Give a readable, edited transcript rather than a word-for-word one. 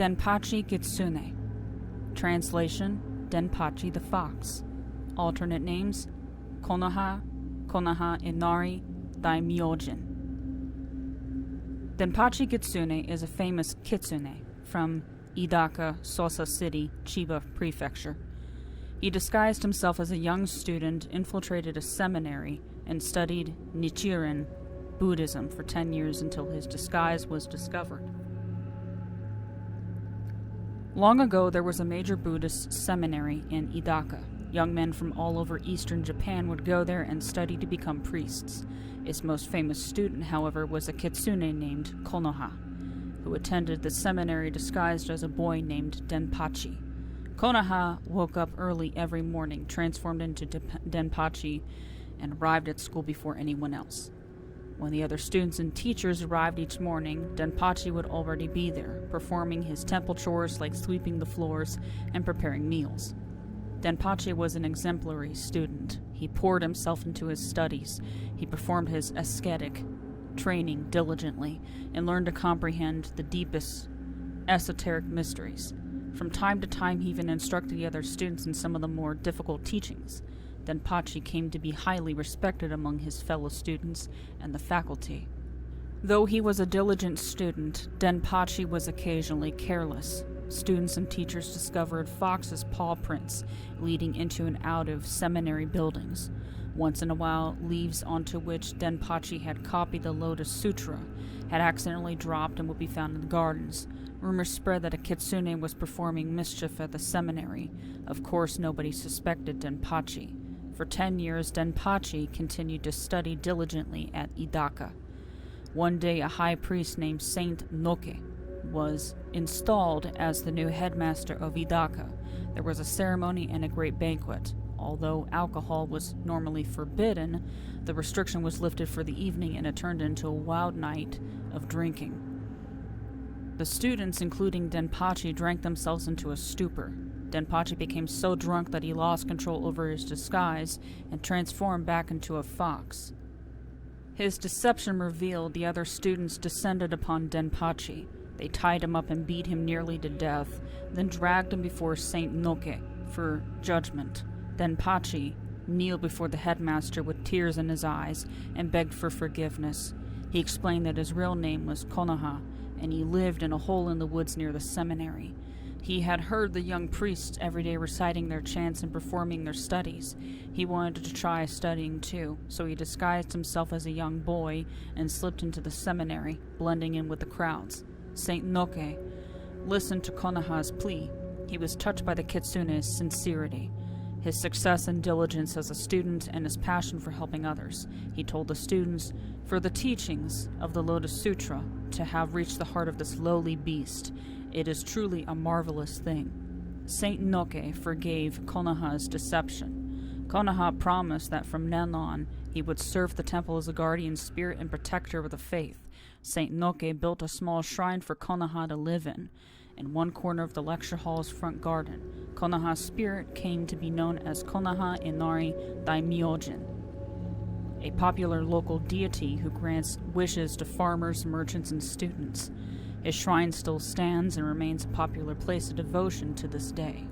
Denpachi gitsune. Translation: Denpachi the fox. Alternate names: Konoha, Konoha Inari, Daimyojin. Denpachi Gitsune is a famous kitsune from Idaka, Sosa City, Chiba Prefecture. He disguised himself as a young student, infiltrated a seminary, and studied Nichiren Buddhism for 10 years until his disguise was discovered. Long ago, there was a major Buddhist seminary in Idaka. Young men from all over eastern Japan would go there and study to become priests. Its most famous student, however, was a kitsune named Konoha, who attended the seminary disguised as a boy named Denpachi. Konoha woke up early every morning, transformed into Denpachi, and arrived at school before anyone else. When the other students and teachers arrived each morning, Denpachi would already be there, performing his temple chores like sweeping the floors and preparing meals. Denpachi was an exemplary student. He poured himself into his studies. He performed his ascetic training diligently and learned to comprehend the deepest esoteric mysteries. From time to time, he even instructed the other students in some of the more difficult teachings. Denpachi came to be highly respected among his fellow students and the faculty. Though he was a diligent student, Denpachi was occasionally careless. Students and teachers discovered foxes' paw prints leading into and out of seminary buildings. Once in a while, leaves onto which Denpachi had copied the Lotus Sutra had accidentally dropped and would be found in the gardens. Rumors spread that a kitsune was performing mischief at the seminary. Of course, nobody suspected Denpachi. For 10 years, Denpachi continued to study diligently at Idaka. One day, a high priest named Saint Noke was installed as the new headmaster of Idaka. There was a ceremony and a great banquet. Although alcohol was normally forbidden, the restriction was lifted for the evening and it turned into a wild night of drinking. The students, including Denpachi, drank themselves into a stupor. Denpachi became so drunk that he lost control over his disguise and transformed back into a fox. His deception revealed, the other students descended upon Denpachi. They tied him up and beat him nearly to death, then dragged him before Saint Noke for judgment. Denpachi kneeled before the headmaster with tears in his eyes and begged for forgiveness. He explained that his real name was Konoha, and he lived in a hole in the woods near the seminary. He had heard the young priests every day reciting their chants and performing their studies. He wanted to try studying too, so he disguised himself as a young boy and slipped into the seminary, blending in with the crowds. Saint Noke listened to Konoha's plea. He was touched by the kitsune's sincerity, his success and diligence as a student, and his passion for helping others. He told the students, for the teachings of the Lotus Sutra, to have reached the heart of this lowly beast, it is truly a marvelous thing. Saint Noke forgave Konoha's deception. Konoha promised that from then on he would serve the temple as a guardian spirit and protector of the faith. Saint Noke built a small shrine for Konoha to live in one corner of the lecture hall's front garden. Konoha's spirit came to be known as Konoha Inari Daimyojin, a popular local deity who grants wishes to farmers, merchants, and students. His shrine still stands and remains a popular place of devotion to this day.